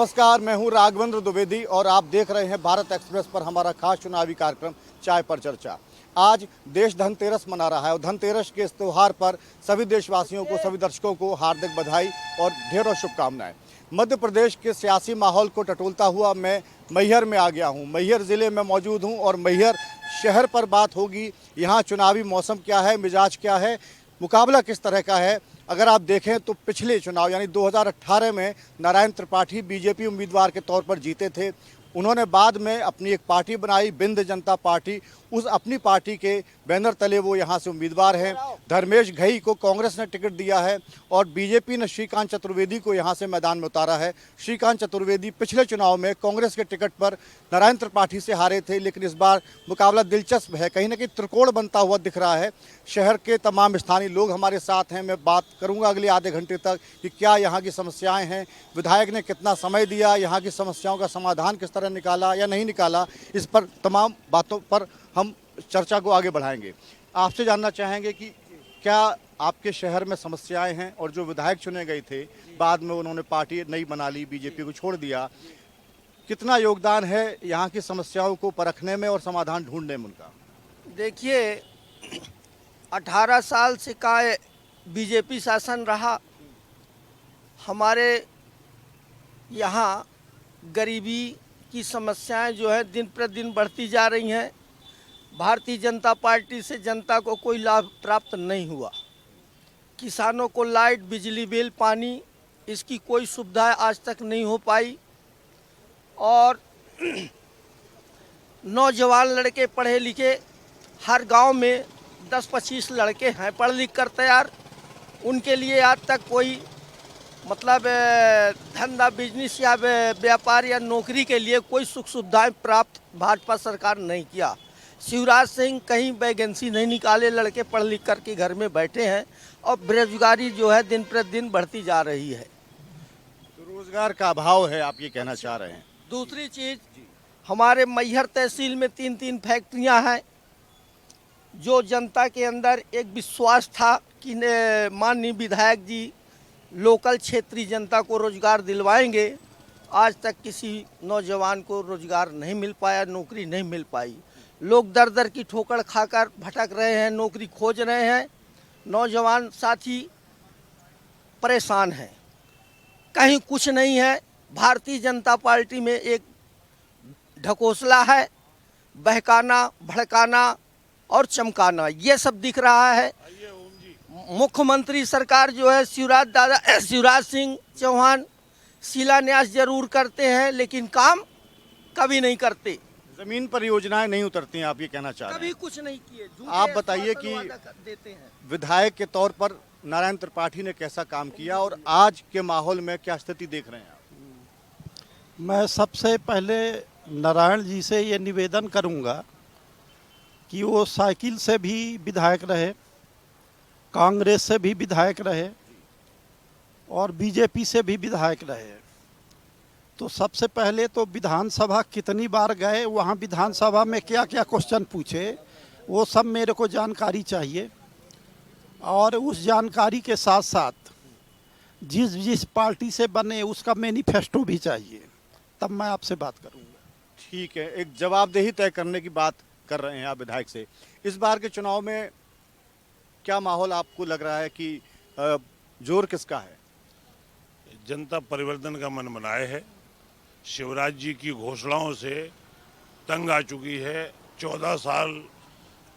नमस्कार, मैं हूं राघवेंद्र द्विवेदी और आप देख रहे हैं भारत एक्सप्रेस पर हमारा खास चुनावी कार्यक्रम चाय पर चर्चा। आज देश धनतेरस मना रहा है और धनतेरस के इस त्यौहार पर सभी देशवासियों को, सभी दर्शकों को हार्दिक बधाई और ढेरों शुभकामनाएं। मध्य प्रदेश के सियासी माहौल को टटोलता हुआ मैं मैहर में आ गया हूं। मैहर ज़िले में मौजूद हूं और मैहर शहर पर बात होगी। यहाँ चुनावी मौसम क्या है, मिजाज क्या है, मुकाबला किस तरह का है। अगर आप देखें तो पिछले चुनाव यानी 2018 में नारायण त्रिपाठी बीजेपी उम्मीदवार के तौर पर जीते थे। उन्होंने बाद में अपनी एक पार्टी बनाई, बिंद जनता पार्टी। उस अपनी पार्टी के बैनर तले वो यहाँ से उम्मीदवार हैं। धर्मेश घई को कांग्रेस ने टिकट दिया है और बीजेपी ने श्रीकांत चतुर्वेदी को यहाँ से मैदान में उतारा है। श्रीकांत चतुर्वेदी पिछले चुनाव में कांग्रेस के टिकट पर नारायण त्रिपाठी से हारे थे, लेकिन इस बार मुकाबला दिलचस्प है। कहीं ना कहीं त्रिकोण बनता हुआ दिख रहा है। शहर के तमाम स्थानीय लोग हमारे साथ हैं। मैं बात करूँगा अगले आधे घंटे तक कि क्या यहाँ की समस्याएँ हैं, विधायक ने कितना समय दिया, यहाँ की समस्याओं का समाधान किस तरह निकाला या नहीं निकाला। इस पर तमाम बातों पर हम चर्चा को आगे बढ़ाएंगे। आपसे जानना चाहेंगे कि क्या आपके शहर में समस्याएं हैं और जो विधायक चुने गए थे बाद में उन्होंने पार्टी नई बना ली, बीजेपी को छोड़ दिया, कितना योगदान है यहाँ की समस्याओं को परखने में और समाधान ढूंढने में उनका? देखिए, 18 साल से का बीजेपी शासन रहा। हमारे यहाँ गरीबी की समस्याएं जो है दिन प्रतिदिन बढ़ती जा रही हैं। भारतीय जनता पार्टी से जनता को कोई लाभ प्राप्त नहीं हुआ। किसानों को लाइट, बिजली बिल, पानी, इसकी कोई सुविधा आज तक नहीं हो पाई। और नौजवान लड़के पढ़े लिखे हर गांव में 10-25 लड़के हैं पढ़ लिख कर तैयार, उनके लिए आज तक कोई मतलब धंधा, बिजनेस या व्यापार या नौकरी के लिए कोई सुख सुविधाएं प्राप्त भाजपा सरकार नहीं किया। शिवराज सिंह कहीं वैकेंसी नहीं निकाले, लड़के पढ़ लिख कर के घर में बैठे हैं और बेरोजगारी जो है दिन प्रतिदिन बढ़ती जा रही है। तो रोजगार का अभाव है, आप ये कहना चाह रहे हैं? दूसरी चीज़, हमारे मैहर तहसील में 3 फैक्ट्रियां हैं। जो जनता के अंदर एक विश्वास था कि माननीय विधायक जी लोकल क्षेत्रीय जनता को रोजगार दिलवाएंगे, आज तक किसी नौजवान को रोजगार नहीं मिल पाया, नौकरी नहीं मिल पाई। लोग दर दर की ठोकर खाकर भटक रहे हैं, नौकरी खोज रहे हैं। नौजवान साथी परेशान हैं, कहीं कुछ नहीं है। भारतीय जनता पार्टी में एक ढकोसला है, बहकाना, भड़काना और चमकाना, ये सब दिख रहा है। मुख्यमंत्री सरकार जो है शिवराज सिंह चौहान शिलान्यास जरूर करते हैं, लेकिन काम कभी नहीं करते। जमीन पर योजनाएं नहीं उतरती हैं, आप ये कहना चाह रहे हैं? कभी कुछ नहीं किए। आप बताइए कि देते हैं। विधायक के तौर पर नारायण त्रिपाठी ने कैसा काम किया और आज के माहौल में क्या स्थिति देख रहे हैं आप? मैं सबसे पहले नारायण जी से ये निवेदन करूंगा कि वो साइकिल से भी विधायक रहे, कांग्रेस से भी विधायक रहे और बीजेपी से भी विधायक रहे। तो सबसे पहले तो विधानसभा कितनी बार गए, वहाँ विधानसभा में क्या क्या क्वेश्चन पूछे, वो सब मेरे को जानकारी चाहिए। और उस जानकारी के साथ साथ जिस पार्टी से बने उसका मैनिफेस्टो भी चाहिए, तब मैं आपसे बात करूँगा। ठीक है, एक जवाबदेही तय करने की बात कर रहे हैं आप विधायक से। इस बार के चुनाव में क्या माहौल आपको लग रहा है कि जोर किसका है? जनता परिवर्तन का मन बनाए है। शिवराज जी की घोषणाओं से तंग आ चुकी है। 14 साल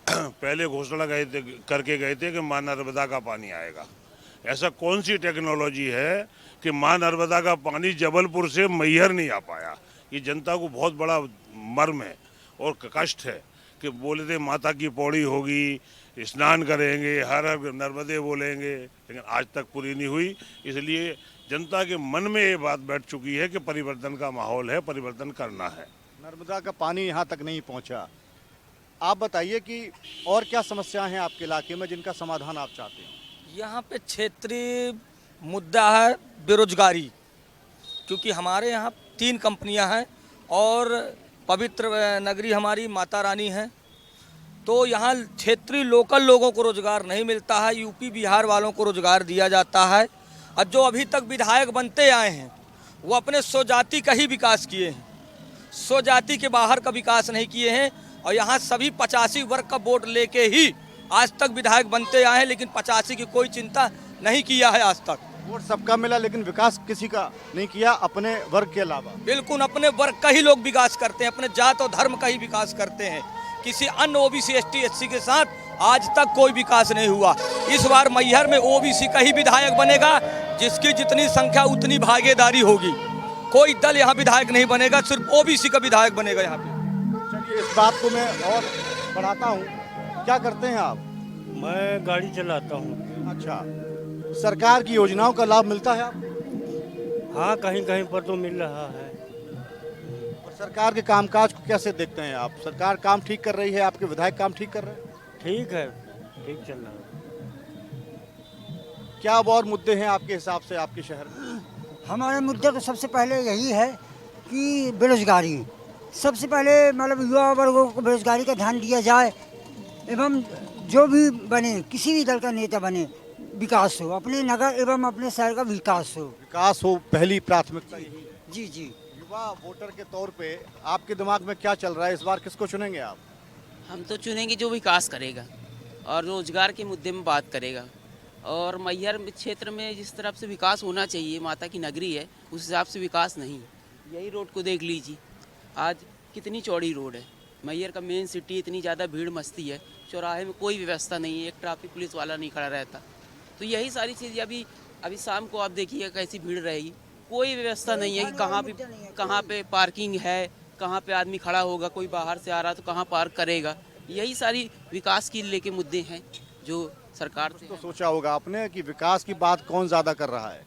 पहले घोषणा करके गए थे कि मां नर्मदा का पानी आएगा। ऐसा कौन सी टेक्नोलॉजी है कि मां नर्मदा का पानी जबलपुर से मैहर नहीं आ पाया? ये जनता को बहुत बड़ा मर्म है और कष्ट है कि बोले थे माता की पौड़ी होगी, स्नान करेंगे, हर हर नर्मदे बोलेंगे, लेकिन आज तक पूरी नहीं हुई। इसलिए जनता के मन में ये बात बैठ चुकी है कि परिवर्तन का माहौल है, परिवर्तन करना है। नर्मदा का पानी यहाँ तक नहीं पहुँचा। आप बताइए कि और क्या समस्याएं हैं आपके इलाके में जिनका समाधान आप चाहते हैं? यहाँ पे क्षेत्रीय मुद्दा है बेरोजगारी, क्योंकि हमारे यहाँ 3 कंपनियाँ हैं और पवित्र नगरी हमारी माता रानी है। तो यहाँ क्षेत्रीय लोकल लोगों को रोजगार नहीं मिलता है, यूपी बिहार वालों को रोजगार दिया जाता है। और जो अभी तक विधायक बनते आए हैं वो अपने स्वजाति का ही विकास किए हैं, स्वजाति के बाहर का विकास नहीं किए हैं। और यहाँ सभी 85 वर्ग का वोट लेके ही आज तक विधायक बनते आए हैं, लेकिन 85 की कोई चिंता नहीं किया है आज तक। वोट सबका मिला लेकिन विकास किसी का नहीं किया अपने वर्ग के अलावा। बिल्कुल अपने वर्ग का ही लोग विकास करते हैं, अपने जात और धर्म का ही विकास करते हैं। किसी अन्य ओबीसी एसटी एससी के साथ आज तक कोई विकास नहीं हुआ। इस बार मैहर में ओबीसी का ही विधायक बनेगा, जिसकी जितनी संख्या उतनी भागीदारी होगी। कोई दल यहाँ विधायक नहीं बनेगा, सिर्फ ओबीसी का विधायक बनेगा यहाँ पे। चलिए इस बात को मैं और बढ़ाता हूँ, क्या करते हैं आप? मैं गाड़ी चलाता हूँ। अच्छा, सरकार की योजनाओं का लाभ मिलता है आपको? हाँ, कहीं कहीं पर तो मिल रहा है। और सरकार के कामकाज को कैसे देखते हैं आप? सरकार काम ठीक कर रही है, आपके विधायक काम ठीक कर रहे हैं? ठीक है, ठीक चल रहा है। क्या अब और मुद्दे हैं आपके हिसाब से आपके शहर में? हमारे मुद्दे तो सबसे पहले यही है कि बेरोजगारी, सबसे पहले मतलब युवा वर्गों को बेरोजगारी का ध्यान दिया जाए, एवं जो भी बने, किसी भी दल का नेता बने, विकास हो, अपने नगर एवं अपने शहर का विकास हो। विकास हो, पहली प्राथमिकता यही है। जी जी। युवा वोटर के तौर पे आपके दिमाग में क्या चल रहा है? इस बार किसको चुनेंगे आप? हम तो चुनेंगे जो विकास करेगा और रोजगार के मुद्दे में बात करेगा। और मैहर क्षेत्र में जिस तरफ से विकास होना चाहिए, माता की नगरी है, उस हिसाब से विकास नहीं है। यही रोड को देख लीजिए, आज कितनी चौड़ी रोड है। मैहर का मेन सिटी, इतनी ज़्यादा भीड़ मस्ती है, चौराहे में कोई व्यवस्था नहीं है, एक ट्रैफिक पुलिस वाला नहीं खड़ा रहता। तो यही सारी चीज़ें अभी शाम को आप देखिए कैसी भीड़ रहेगी, कोई व्यवस्था नहीं है कि कहाँ पे पार्किंग है, कहाँ पे आदमी खड़ा होगा, कोई बाहर से आ रहा तो कहाँ पार्क करेगा। यही सारी विकास की लेके मुद्दे हैं जो सरकार से। तो सोचा होगा आपने कि विकास की बात कौन ज्यादा कर रहा है?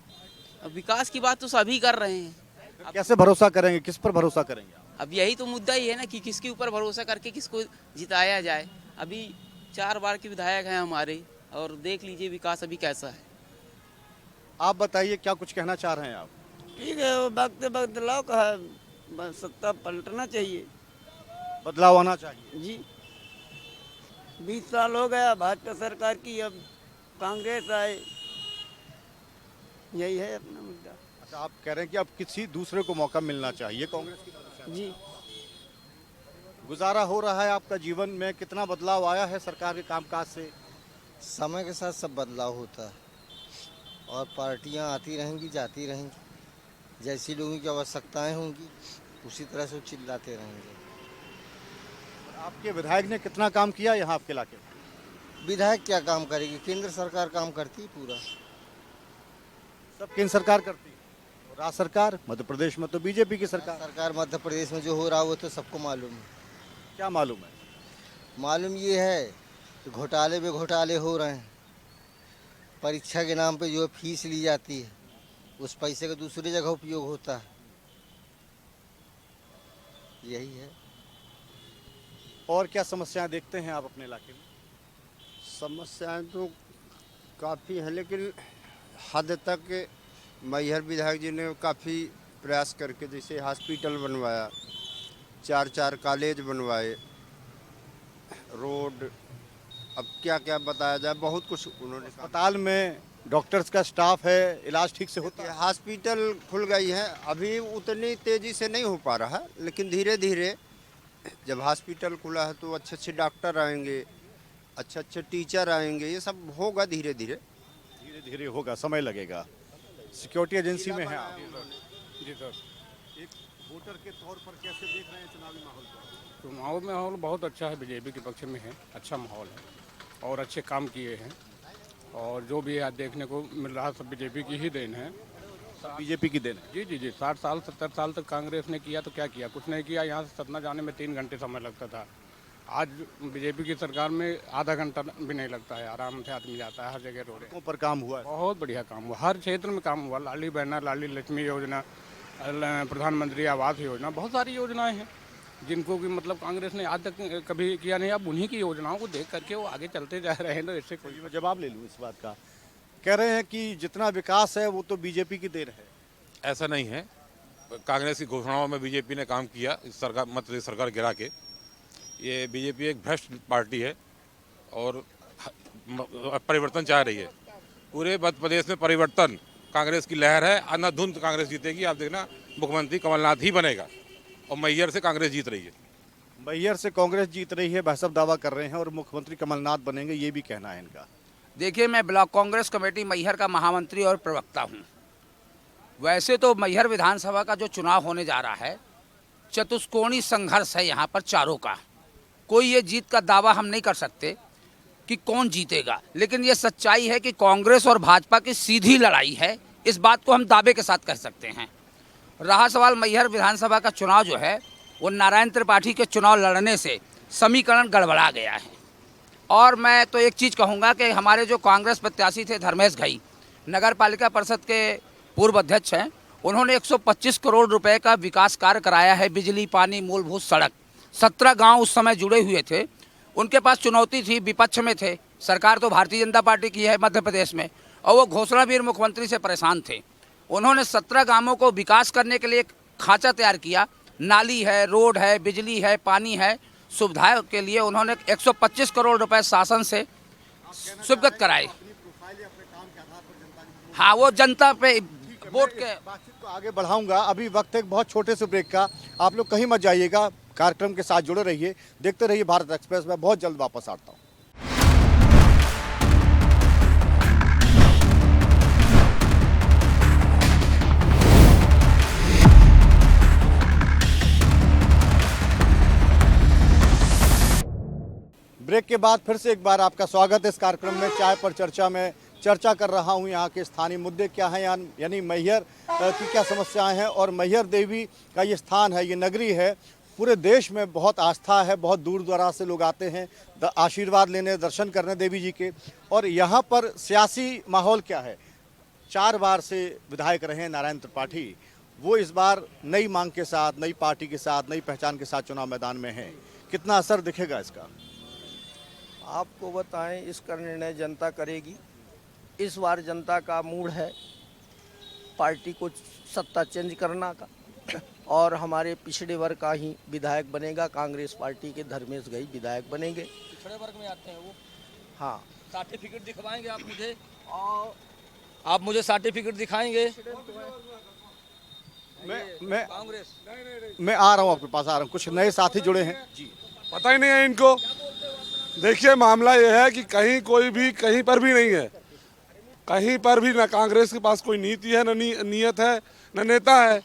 अब विकास की बात तो सभी कर रहे हैं। कैसे भरोसा करेंगे, किस पर भरोसा करेंगे आप? अब यही तो मुद्दा ही है ना कि किसके ऊपर भरोसा करके किसको जिताया जाए। अभी 4 बार के विधायक हैं हमारे, और देख लीजिए विकास अभी कैसा है। आप बताइए क्या कुछ कहना चाह रहे हैं आप? ठीक है, वो वक्त बदलाव का है, बस सत्ता पलटना चाहिए बदलाव आना चाहिए जी। 20 साल हो गया भाजपा सरकार की, अब कांग्रेस आए, यही है अपना मुद्दा। अच्छा, आप कह रहे हैं कि अब किसी दूसरे को मौका मिलना चाहिए कांग्रेस की तरफ से। जी, गुजारा हो रहा है आपका जीवन में? कितना बदलाव आया है सरकार के कामकाज से? समय के साथ सब बदलाव होता है और पार्टियां आती रहेंगी जाती रहेंगी, जैसी लोगों की आवश्यकताएं होंगी उसी तरह से वो चिल्लाते रहेंगे। आपके विधायक ने कितना काम किया यहाँ आपके इलाके में? विधायक क्या काम करेगी, केंद्र सरकार काम करती है पूरा। सब केंद्र सरकार करती है और राज्य सरकार मध्य प्रदेश में तो बीजेपी की सरकार। मध्य प्रदेश में जो हो रहा है वो तो सबको मालूम है। क्या मालूम है? मालूम ये है कि घोटाले पे घोटाले हो रहे हैं। परीक्षा के नाम पे जो फीस ली जाती है उस पैसे का दूसरी जगह उपयोग होता है, यही है। और क्या समस्याएं देखते हैं आप अपने इलाके में? समस्याएं तो काफ़ी हैं, लेकिन हद तक मैहर विधायक जी ने काफ़ी प्रयास करके, जैसे हॉस्पिटल बनवाया, 4 कॉलेज बनवाए, रोड, अब क्या क्या बताया जाए, बहुत कुछ उन्होंने। अस्पताल में डॉक्टर्स का स्टाफ है, इलाज ठीक से होता है? हॉस्पिटल खुल गई है, अभी उतनी तेज़ी से नहीं हो पा रहा, लेकिन धीरे धीरे जब हॉस्पिटल खुला है तो अच्छे अच्छे डॉक्टर आएंगे, अच्छे अच्छे टीचर आएंगे, ये सब होगा धीरे धीरे। धीरे धीरे होगा, समय लगेगा। सिक्योरिटी एजेंसी में है आप? जी सर। एक वोटर के तौर पर कैसे देख रहे हैं चुनावी माहौल को? चुनाव माहौल बहुत अच्छा है, बीजेपी के पक्ष में है, अच्छा माहौल है और अच्छे काम किए हैं, और जो भी आज देखने को मिल रहा है सब बीजेपी की ही देन है। बीजेपी की देन है? जी जी जी। 60 साल 70 साल तक कांग्रेस ने किया तो क्या किया, कुछ नहीं किया। यहाँ से सतना जाने में 3 घंटे समय लगता था, आज बीजेपी की सरकार में आधा घंटा भी नहीं लगता है, आराम से आदमी जाता है। हर जगह रोड पर काम हुआ है, बहुत बढ़िया काम हुआ, हर क्षेत्र में काम हुआ। लाली बहना, लाली लक्ष्मी योजना, प्रधानमंत्री आवास योजना, बहुत सारी योजनाएं हैं जिनको कि मतलब कांग्रेस ने आज तक कभी किया नहीं। अब उन्हीं की योजनाओं को देख करके वो आगे चलते जा रहे हैं, तो इससे कोई मैं जवाब ले लूँ इस बात का। कह रहे हैं कि जितना विकास है वो तो बीजेपी की देन है। ऐसा नहीं है, कांग्रेस की घोषणाओं में बीजेपी ने काम किया, इस सरकार मध्य प्रदेश सरकार गिरा के। ये बीजेपी एक भ्रष्ट पार्टी है और परिवर्तन चाह रही है। पूरे मध्य प्रदेश में परिवर्तन कांग्रेस की लहर है, अंधाधुंध कांग्रेस जीतेगी। आप देखना मुख्यमंत्री कमलनाथ ही बनेगा और मैहर से कांग्रेस जीत रही है। मैहर से कांग्रेस जीत रही है, भाजपा दावा कर रहे हैं और मुख्यमंत्री कमलनाथ बनेंगे, ये भी कहना है इनका। देखिए, मैं ब्लॉक कांग्रेस कमेटी मैहर का महामंत्री और प्रवक्ता हूँ। वैसे तो मैहर विधानसभा का जो चुनाव होने जा रहा है, चतुष्कोणीय संघर्ष है यहाँ पर चारों का। कोई ये जीत का दावा हम नहीं कर सकते कि कौन जीतेगा, लेकिन ये सच्चाई है कि कांग्रेस और भाजपा की सीधी लड़ाई है। इस बात को हम दावे के साथ कह सकते हैं। रहा सवाल मैहर विधानसभा का चुनाव जो है, वो नारायण त्रिपाठी के चुनाव लड़ने से समीकरण गड़बड़ा गया है। और मैं तो एक चीज़ कहूँगा कि हमारे जो कांग्रेस प्रत्याशी थे धर्मेश घई, नगर पालिका परिषद के पूर्व अध्यक्ष हैं, उन्होंने 125 करोड़ रुपए का विकास कार्य कराया है। बिजली, पानी, मूलभूत सड़क, 17 गांव उस समय जुड़े हुए थे। उनके पास चुनौती थी, विपक्ष में थे, सरकार तो भारतीय जनता पार्टी की है मध्य प्रदेश में, और वो घोषणावीर मुख्यमंत्री से परेशान थे। उन्होंने 17 गांवों को विकास करने के लिए एक खांचा तैयार किया। नाली है, रोड है, बिजली है, पानी है, सुविधाओं के लिए उन्होंने 125 करोड़ रुपए शासन से स्वीकृत कराए। हाँ, वो जनता पे वोट के बातचीत को आगे बढ़ाऊंगा। अभी वक्त है एक बहुत छोटे से ब्रेक का, आप लोग कहीं मत जाइएगा, कार्यक्रम के साथ जुड़े रहिए, देखते रहिए भारत एक्सप्रेस। मैं बहुत जल्द वापस आता हूँ। ब्रेक के बाद फिर से एक बार आपका स्वागत है इस कार्यक्रम में चाय पर चर्चा में। चर्चा कर रहा हूं यहाँ के स्थानीय मुद्दे क्या हैं, यानी मैहर की क्या समस्याएं हैं। और मैहर देवी का ये स्थान है, ये नगरी है, पूरे देश में बहुत आस्था है, बहुत दूर दराज से लोग आते हैं आशीर्वाद लेने, दर्शन करने देवी जी के। और यहाँ पर सियासी माहौल क्या है, 4 बार से विधायक रहे हैं नारायण त्रिपाठी, वो इस बार नई मांग के साथ, नई पार्टी के साथ, नई पहचान के साथ चुनाव मैदान में है। कितना असर दिखेगा इसका? आपको बताएं, इसका निर्णय जनता करेगी। इस बार जनता का मूड है पार्टी को सत्ता चेंज करना का, और हमारे पिछड़े वर्ग का ही विधायक बनेगा। कांग्रेस पार्टी के धर्मेश घई विधायक बनेंगे। पिछड़े वर्ग में आते हैं वो। हाँ, सर्टिफिकेट दिखवाएंगे आप मुझे, और आप मुझे सर्टिफिकेट दिखाएंगे। मैं आ रहा हूँ, आपके पास आ रहा हूँ। कुछ नए साथी जुड़े हैं जी, पता ही नहीं है इनको। देखिए, मामला यह है कि कहीं कोई भी कहीं पर भी नहीं है, कहीं पर भी ना कांग्रेस के पास कोई नीति है, न नीयत है, न नेता है।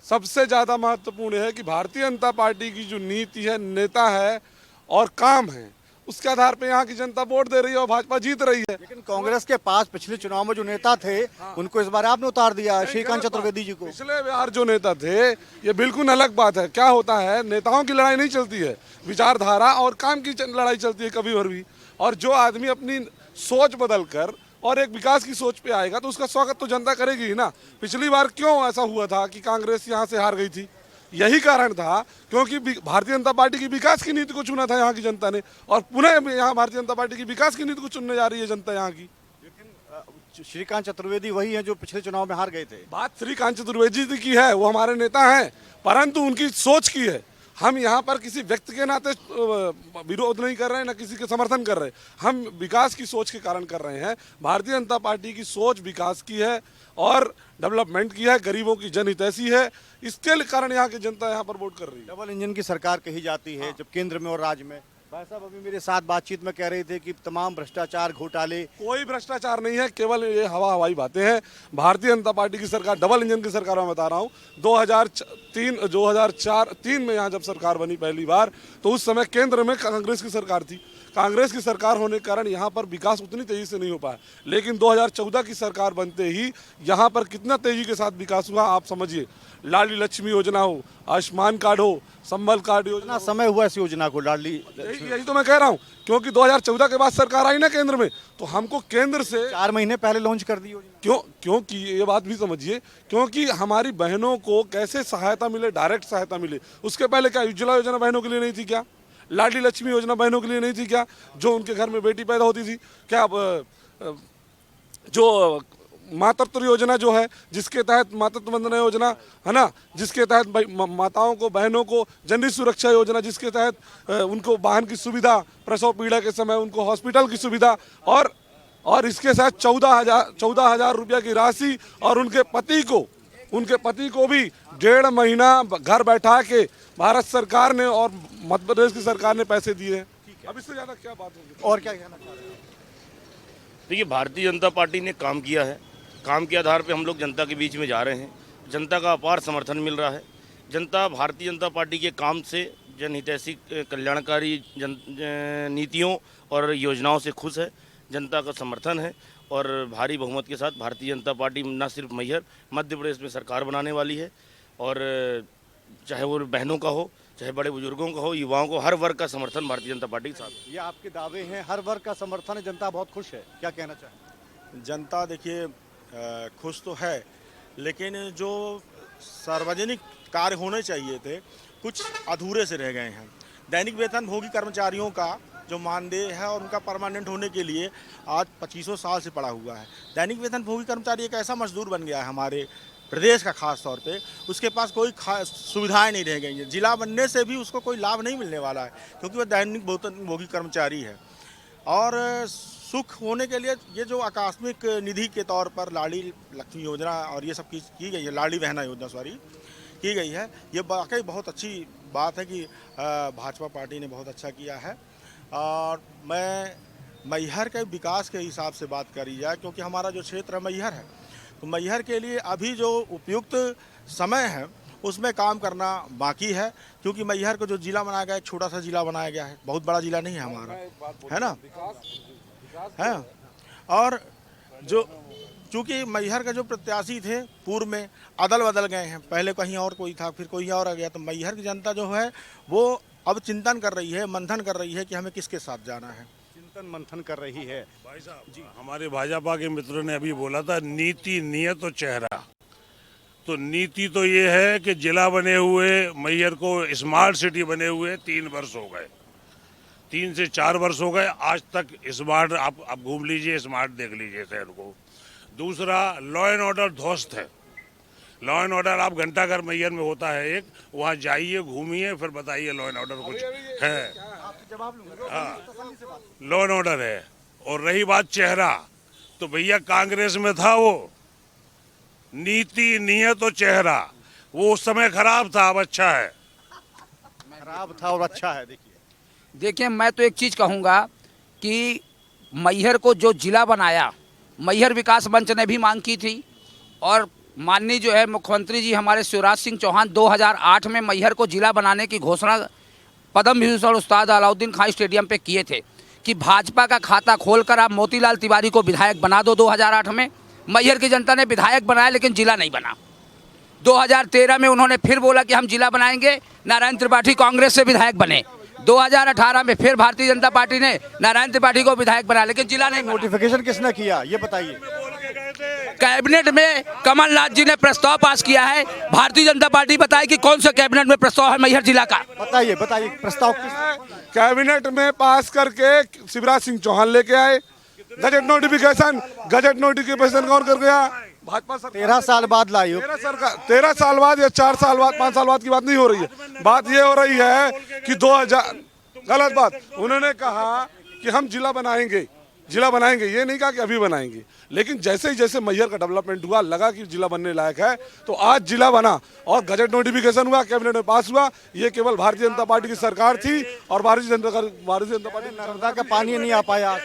सबसे ज़्यादा महत्वपूर्ण है कि भारतीय जनता पार्टी की जो नीति है, नेता है और काम है, उसके आधार पे यहाँ की जनता वोट दे रही है और भाजपा जीत रही है। लेकिन कांग्रेस के पास पिछले चुनाव में जो नेता थे, उनको इस बार आपने उतार दिया, श्रीकांत चतुर्वेदी जी को। पिछले बार जो नेता थे, ये बिल्कुल अलग बात है। क्या होता है, नेताओं की लड़ाई नहीं चलती है, विचारधारा और काम की लड़ाई चलती है कभी और भी। और जो आदमी अपनी सोच बदल कर और एक विकास की सोच पे आएगा तो उसका स्वागत तो जनता करेगी ही ना। पिछली बार क्यों ऐसा हुआ था कि कांग्रेस यहाँ से हार गई थी? यही कारण था क्योंकि भारतीय जनता पार्टी की विकास की नीति को चुना था यहाँ की जनता ने, और पुनः यहाँ भारतीय जनता पार्टी की विकास की नीति को चुनने जा रही है जनता यहाँ की। लेकिन श्रीकांत चतुर्वेदी वही हैं जो पिछले चुनाव में हार गए थे। बात श्रीकांत चतुर्वेदी जी की है, वो हमारे नेता हैं, परंतु उनकी सोच की है। हम यहाँ पर किसी व्यक्ति के नाते विरोध नहीं कर रहे हैं, न किसी के समर्थन कर रहे हैं। हम विकास की सोच के कारण कर रहे हैं। भारतीय जनता पार्टी की सोच विकास की है और डेवलपमेंट की है, गरीबों की जनहितैषी है। इसके कारण यहाँ की जनता यहाँ पर वोट कर रही है। डबल इंजन की सरकार कही जाती है, जब केंद्र में और राज्य में। भाई साहब अभी मेरे साथ बातचीत में कह रहे थे कि तमाम भ्रष्टाचार, घोटाले। कोई भ्रष्टाचार नहीं है, केवल ये हवाई बातें हैं। भारतीय जनता पार्टी की सरकार डबल इंजन की सरकार में बता रहा हूँ। 2003 में यहाँ जब सरकार बनी पहली बार, तो उस समय केंद्र में कांग्रेस की सरकार थी। कांग्रेस की सरकार होने के कारण यहाँ पर विकास उतनी तेजी से नहीं हो पाया, लेकिन 2014 की सरकार बनते ही यहाँ पर कितना तेजी के साथ विकास हुआ आप समझिए। लाडली लक्ष्मी योजना हो, आयुष्मान कार्ड हो, संबल कार्ड योजना, समय हुआ इस योजना को लाडली। यही तो मैं कह रहा हूँ, क्योंकि 2014 के बाद सरकार आई ना केंद्र में, तो हमको केंद्र से 4 महीने पहले लॉन्च कर दी योजना। क्योंकि ये बात भी समझिए, क्योंकि हमारी बहनों को कैसे सहायता मिले, डायरेक्ट सहायता मिले। उसके पहले क्या उज्ज्वला योजना बहनों के लिए नहीं थी क्या? लाडली लक्ष्मी योजना बहनों के लिए नहीं थी क्या? जो उनके घर में बेटी पैदा होती थी क्या? जो मातृत्व योजना जो है, जिसके तहत मातृत्व वंदना योजना है ना, जिसके तहत माताओं को, बहनों को जननी सुरक्षा योजना, जिसके तहत उनको वाहन की सुविधा, प्रसव पीड़ा के समय उनको हॉस्पिटल की सुविधा, और और इसके साथ 14,000 रुपया की राशि और उनके पति को भी 1.5 महीना घर बैठा के भारत सरकार ने और मध्य प्रदेश की सरकार ने पैसे दिए हैं। अब इससे ज़्यादा क्या बात होगी? और क्या कहना चाह रहे हैं? देखिए, भारतीय जनता पार्टी ने काम किया है। काम के आधार पे हम लोग जनता के बीच में जा रहे हैं। जनता का अपार समर्थन मिल रहा है। जनता भारतीय जनता पार्टी के काम से, जनहितैषी कल्याणकारी नीतियों और योजनाओं से खुश है। जनता का समर्थन है और भारी बहुमत के साथ भारतीय जनता पार्टी न सिर्फ मैहर, मध्य प्रदेश में सरकार बनाने वाली है। और चाहे वो बहनों का हो, चाहे बड़े बुजुर्गों का हो, युवाओं को, हर वर्ग का समर्थन भारतीय जनता पार्टी के साथ। ये आपके दावे हैं, हर वर्ग का समर्थन है, जनता बहुत खुश है, क्या कहना चाहेंगे? जनता देखिए खुश तो है, लेकिन जो सार्वजनिक कार्य होने चाहिए थे कुछ अधूरे से रह गए हैं। दैनिक वेतन भोगी कर्मचारियों का जो मानदेय है और उनका परमानेंट होने के लिए आज 2500 साल से पड़ा हुआ है। दैनिक वेतन भोगी कर्मचारी एक ऐसा मजदूर बन गया है हमारे प्रदेश का, खास तौर पे उसके पास कोई सुविधाएं नहीं रह गई हैं। जिला बनने से भी उसको कोई लाभ नहीं मिलने वाला है, क्योंकि वह दैनिक वेतन भोगी कर्मचारी है। और सुख होने के लिए ये जो आकस्मिक निधि के तौर पर लाड़ी लक्ष्मी योजना और ये सब की गई है, लाड़ी बहना योजना की गई है, ये वाकई बहुत अच्छी बात है कि भाजपा पार्टी ने बहुत अच्छा किया है। और मैं मैहर के विकास के हिसाब से बात करी जाए, क्योंकि हमारा जो क्षेत्र मैहर है, तो मैहर के लिए अभी जो उपयुक्त समय है उसमें काम करना बाकी है। क्योंकि मैहर को जो जिला बनाया गया है, छोटा सा जिला बनाया गया है, बहुत बड़ा जिला नहीं है हमारा, है ना, है। और जो चूँकि मैहर का जो प्रत्याशी थे पूर्व में अदल बदल गए हैं, पहले कहीं और कोई था, फिर कोई और आ गया, तो मैहर की जनता जो है वो अब चिंतन कर रही है, मंथन कर रही है कि हमें किसके साथ जाना है। चिंतन मंथन कर रही है। भाई साहब जी, हमारे भाजपा के मित्रों ने अभी बोला था नीति, नियत और चेहरा। तो नीति तो ये है कि जिला बने हुए मैहर को स्मार्ट सिटी बने हुए 3 वर्ष हो गए, 3 से 4 वर्ष हो गए, आज तक स्मार्ट आप घूम लीजिए, स्मार्ट देख लीजिए शहर को। दूसरा, लॉ एंड ऑर्डर ध्वस्त है। लॉ एंड ऑर्डर आप घंटाघर मैहर में होता है एक, वहाँ जाइए, घूमिए, फिर बताइए लॉ एंड ऑर्डर कुछ है। हाँ, लॉ एंड ऑर्डर है। और रही बात चेहरा, तो भैया कांग्रेस में था वो, नीति, नियत और चेहरा, वो उस समय खराब था, अब अच्छा है। खराब था और अच्छा है। देखिए, मैं तो एक चीज़ कहूँगा कि मैहर को जो जिला बनाया, मैहर विकास मंच ने भी मांग की थी और माननीय जो है मुख्यमंत्री जी हमारे शिवराज सिंह चौहान 2008 में मैहर को जिला बनाने की घोषणा पद्म विभूषण उस्ताद अलाउद्दीन खान स्टेडियम पे किए थे कि भाजपा का खाता खोलकर आप मोतीलाल तिवारी को विधायक बना दो। 2008 में मैहर की जनता ने विधायक बनाया, लेकिन जिला नहीं बना। 2013 में उन्होंने फिर बोला कि हम जिला बनाएंगे, नारायण त्रिपाठी कांग्रेस से विधायक बने। 2018 में फिर भारतीय जनता पार्टी ने नारायण त्रिपाठी को विधायक बनाया, लेकिन जिला नहीं। नोटिफिकेशन किसने किया ये बताइए? कैबिनेट में कमलनाथ जी ने प्रस्ताव पास किया है। भारतीय जनता पार्टी बताए कि कौन सा कैबिनेट में प्रस्ताव है मैहर जिला का? बताइए प्रस्ताव कैबिनेट में पास करके शिवराज सिंह चौहान लेके आए। गजट नोटिफिकेशन कौन कर गया? भाजपा सरकार। 13 साल बाद लाई। 13 साल बाद या 4 साल बाद, 5 साल बाद की बात नहीं हो रही है। बात ये हो रही है कि 2000, गलत बात, उन्होंने कहा कि हम जिला बनाएंगे, ये नहीं कहा कि अभी बनाएंगे। लेकिन जैसे ही जैसे मैहर का डेवलपमेंट हुआ, लगा कि जिला बनने लायक है, तो आज जिला बना और गजट नोटिफिकेशन हुआ, कैबिनेट में पास हुआ। ये केवल भारतीय जनता पार्टी की सरकार थी और भारतीय जनता पार्टी नर्मदा का पानी नहीं आ पाया।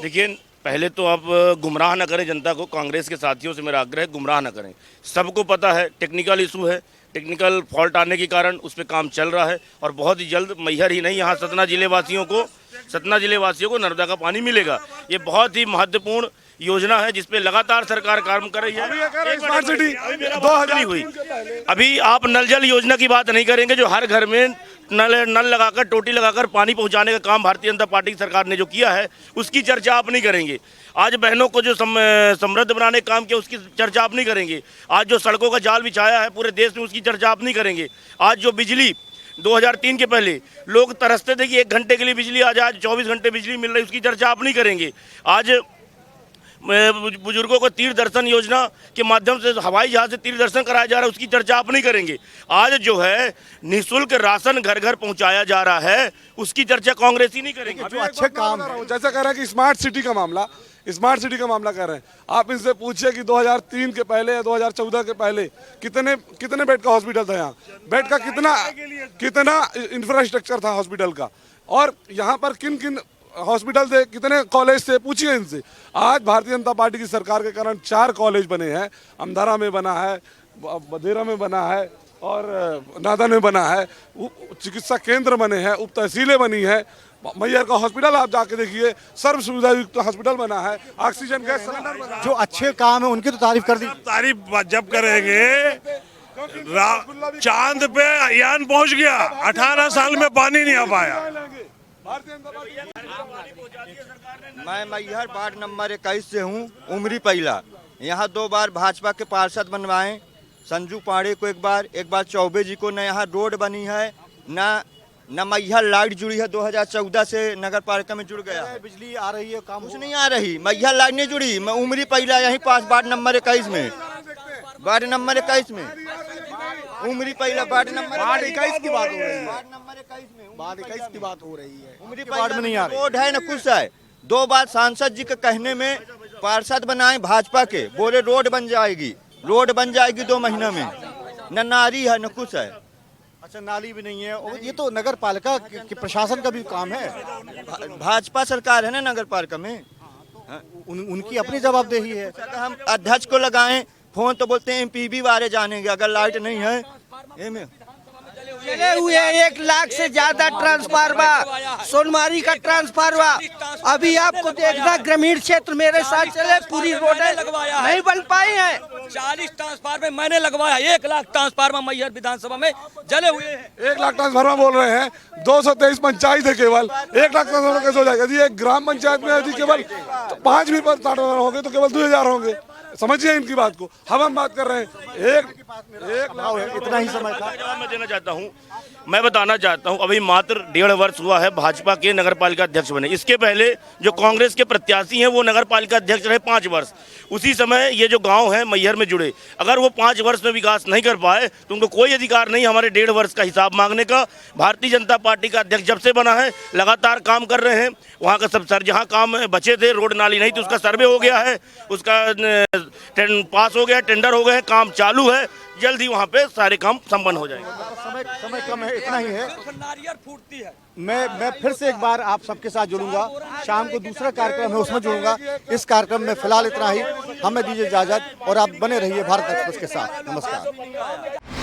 देखिए, पहले तो आप गुमराह न करें जनता को। कांग्रेस के साथियों से मेरा आग्रह है, गुमराह न करें। सबको पता है टेक्निकल इशू है, टेक्निकल फॉल्ट आने के कारण उस पर काम चल रहा है और बहुत ही जल्द मैहर ही नहीं, यहाँ सतना जिले वासियों को नर्मदा का पानी मिलेगा। ये बहुत ही महत्वपूर्ण योजना है जिसपे लगातार सरकार काम कर रही है। स्मार्ट सिटी 2000 हुई। अभी आप नल जल योजना की बात नहीं करेंगे, जो हर घर में नल लगाकर, टोटी लगाकर पानी पहुंचाने का काम भारतीय जनता पार्टी की सरकार ने जो किया है, उसकी चर्चा आप नहीं करेंगे। आज बहनों को जो समृद्ध बनाने का काम किया, उसकी चर्चा आप नहीं करेंगे। आज जो सड़कों का जाल बिछाया है पूरे देश में, उसकी चर्चा आप नहीं करेंगे। आज जो बिजली 2003 के पहले लोग तरसते थे कि 1 घंटे के लिए बिजली, आज 24 घंटे बिजली मिल रही, उसकी चर्चा आप नहीं करेंगे। आज बुजुर्गों को तीर्थ दर्शन योजना के माध्यम से हवाई जहाज से तीर्थ दर्शन कराया जा रहा है, उसकी चर्चा आप नहीं करेंगे। आज जो है निःशुल्क राशन घर घर पहुंचाया जा रहा है, उसकी चर्चा कांग्रेस ही नहीं करेंगे। जो अच्छे काम है, जैसे कह रहा है कि स्मार्ट सिटी का मामला, स्मार्ट सिटी का मामला कर रहे हैं। आप इनसे पूछिए कि 2003 के पहले या 2014 के पहले कितने बेड का हॉस्पिटल था, यहाँ बेड का कितना इंफ्रास्ट्रक्चर था हॉस्पिटल का, और यहाँ पर किन किन हॉस्पिटल थे, कितने कॉलेज थे, पूछिए इनसे। आज भारतीय जनता पार्टी की सरकार के कारण 4 कॉलेज बने हैं, अमदारा में बना है, बदेरा में बना है और नादन में बना है, चिकित्सा केंद्र बने हैं, उप तहसीलें बनी है, मैहर का हॉस्पिटल आप जाके देखिए सर्व सुविधा युक्त हॉस्पिटल बना है, ऑक्सीजन गैस सिलेंडर बना है। जो अच्छे काम है उनकी तो तारीफ कर दी। तारीफ जब करेंगे, चांद पे यान पहुंच गया, 18 साल में पानी नहीं आ पाया। मैं मैहर वार्ड नंबर 21 से हूँ, उमरी पहिला। यहाँ 2 बार भाजपा के पार्षद बनवाए, संजू पांडे को एक बार चौबे जी को। न यहाँ रोड बनी है, न मैहर लाइट जुड़ी है, 2014 से नगर पालिका में जुड़ गया है। बिजली आ रही है, काम कुछ नहीं आ रही, मैहर लाइट नहीं जुड़ी। मैं उमरी पहिला यहीं पास वार्ड नंबर 21 में, वार्ड नंबर 21 में, उमरी पहिला वार्ड नंबर 21 की बात हो रही है, वार्ड नंबर 21 में, वार्ड 21 की बात हो रही है। उमरी वार्ड में नहीं आ रही रोड है न कुछ है। 2 बार सांसद जी के कहने में पार्षद बनाए भाजपा के, बोले रोड बन जाएगी 2 महीना में, न नारी है न कुछ है। अच्छा, नाली भी नहीं है, और ये तो नगर पालिका के प्रशासन का भी काम है। भाजपा सरकार है ना नगर पालिका में, उनकी अपनी जवाबदेही है। हम अध्यक्ष को लगाएं फोन तो बोलते हैं एमपीबी वाले जानेंगे, अगर लाइट नहीं है चले हुए 1 लाख से ज्यादा ट्रांसफार्मर, सोनमारी का ट्रांसफार्मर। अभी आपको देखना ग्रामीण क्षेत्र मेरे साथ चले, पूरी रोडें नहीं बन पाई हैं। 40 ट्रांसफार्मर मैंने लगवाया, 1 लाख ट्रांसफार्मर मैहर विधानसभा में जले हुए हैं। 1 लाख ट्रांसफार्मर बोल रहे हैं, 223 पंचायत है केवल, 1 लाख ट्रांसफार्मर कैसे हो जाएगा? यदि एक ग्राम पंचायत में यदि केवल 5 भी ट्रांसफार्मर होंगे तो केवल 2000 होंगे। समझिए इनकी बात को। हम बात कर रहे हैं एक इतना ही समय था। जवाब मैं देना चाहता हूँ, मैं बताना चाहता हूँ, अभी मात्र 1.5 वर्ष हुआ है भाजपा के नगर पालिका अध्यक्ष बने। इसके पहले जो कांग्रेस के प्रत्याशी हैं वो नगर पालिका अध्यक्ष रहे 5 वर्ष। उसी समय ये जो गांव है मैहर में जुड़े, अगर वो 5 वर्ष में विकास नहीं कर पाए तो उनको कोई अधिकार नहीं हमारे 1.5 वर्ष का हिसाब मांगने का। भारतीय जनता पार्टी का अध्यक्ष जब से बना है लगातार काम कर रहे हैं। वहाँ का सब सर जहाँ काम बचे थे, रोड नाली नहीं थी, उसका सर्वे हो गया है, उसका पास हो गया, टेंडर हो गए, काम चालू है, जल्द ही वहाँ पे सारे काम संपन्न हो जाएंगे। समय कम है, इतना ही है। नारियल फूटती है। मैं फिर से एक बार आप सबके साथ जुड़ूंगा, शाम को दूसरा कार्यक्रम है उसमें जुड़ूंगा। इस कार्यक्रम में फिलहाल इतना ही, हमें दीजिए इजाजत और आप बने रहिए भारत एक्सप्रेस के साथ। नमस्कार।